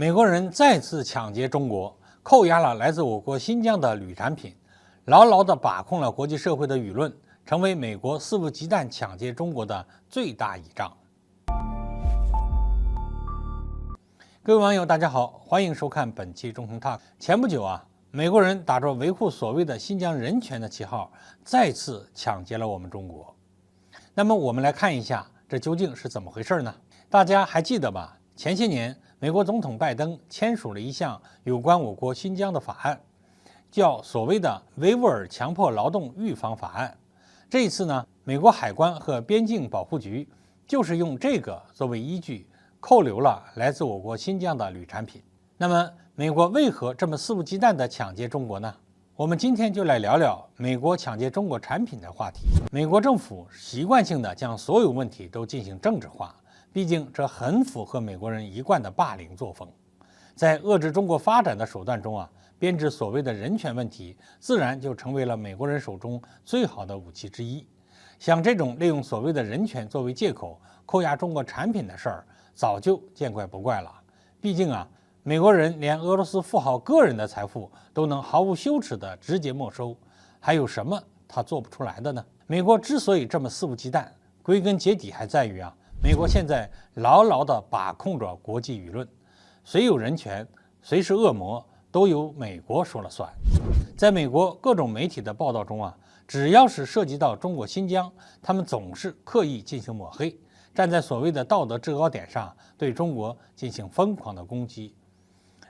美国人再次抢劫中国，扣押了来自我国新疆的铝产品，牢牢地把控了国际社会的舆论，成为美国肆无忌惮抢劫中国的最大倚仗。各位网友，大家好，欢迎收看本期中通 Talk。前不久美国人打着维护所谓的新疆人权的旗号，再次抢劫了我们中国。那么我们来看一下，这究竟是怎么回事呢？大家还记得吧？前些年，美国总统拜登签署了一项有关我国新疆的法案，叫所谓的维吾尔强迫劳动预防法案。这一次呢，美国海关和边境保护局就是用这个作为依据，扣留了来自我国新疆的铝产品。那么，美国为何这么肆无忌惮地抢劫中国呢？我们今天就来聊聊美国抢劫中国产品的话题。美国政府习惯性地将所有问题都进行政治化，毕竟这很符合美国人一贯的霸凌作风。在遏制中国发展的手段中编织所谓的人权问题，自然就成为了美国人手中最好的武器之一。像这种利用所谓的人权作为借口扣押中国产品的事儿，早就见怪不怪了。毕竟美国人连俄罗斯富豪个人的财富都能毫无羞耻地直接没收，还有什么他做不出来的呢？美国之所以这么肆无忌惮，归根结底还在于美国现在牢牢地把控着国际舆论，谁有人权，谁是恶魔，都由美国说了算。在美国各种媒体的报道中只要是涉及到中国新疆，他们总是刻意进行抹黑，站在所谓的道德制高点上对中国进行疯狂的攻击。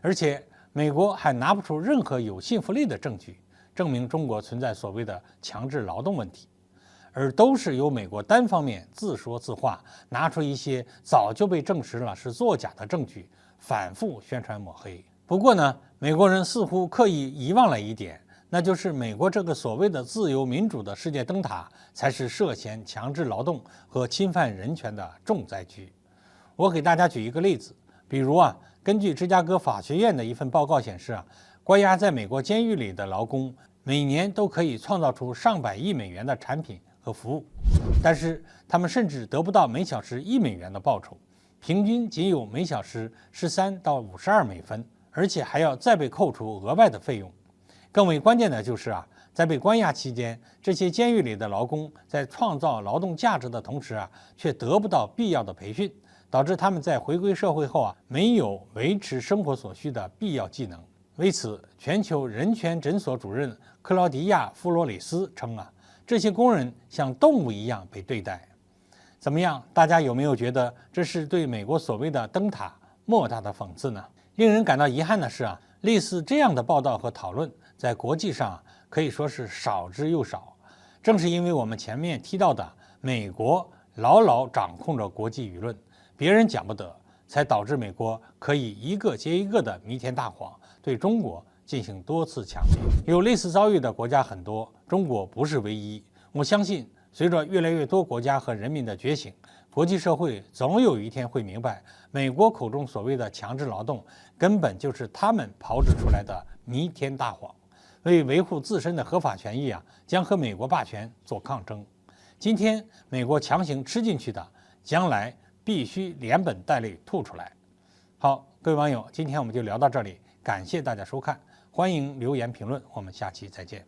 而且美国还拿不出任何有信服力的证据，证明中国存在所谓的强制劳动问题，而都是由美国单方面自说自话，拿出一些早就被证实了是作假的证据，反复宣传抹黑。不过呢，美国人似乎刻意遗忘了一点，那就是美国这个所谓的自由民主的世界灯塔，才是涉嫌强制劳动和侵犯人权的重灾区。我给大家举一个例子，比如根据芝加哥法学院的一份报告显示关押在美国监狱里的劳工每年都可以创造出上百亿美元的产品和服务，但是他们甚至得不到每小时1美元的报酬，平均仅有每小时13到52美分，而且还要再被扣除额外的费用。更为关键的就是在被关押期间，这些监狱里的劳工在创造劳动价值的同时却得不到必要的培训，导致他们在回归社会后没有维持生活所需的必要技能。为此，全球人权诊所主任克劳迪亚·弗罗里斯称这些工人像动物一样被对待。怎么样，大家有没有觉得这是对美国所谓的灯塔莫大的讽刺呢？令人感到遗憾的是类似这样的报道和讨论在国际上可以说是少之又少。正是因为我们前面提到的美国牢牢掌控着国际舆论，别人讲不得，才导致美国可以一个接一个的弥天大谎，对中国进行多次抢劫。有类似遭遇的国家很多，中国不是唯一。我相信随着越来越多国家和人民的觉醒，国际社会总有一天会明白，美国口中所谓的强制劳动根本就是他们炮制出来的弥天大谎，为维护自身的合法权益将和美国霸权做抗争。今天美国强行吃进去的，将来必须连本带利吐出来。好，各位网友，今天我们就聊到这里，感谢大家收看，欢迎留言评论，我们下期再见。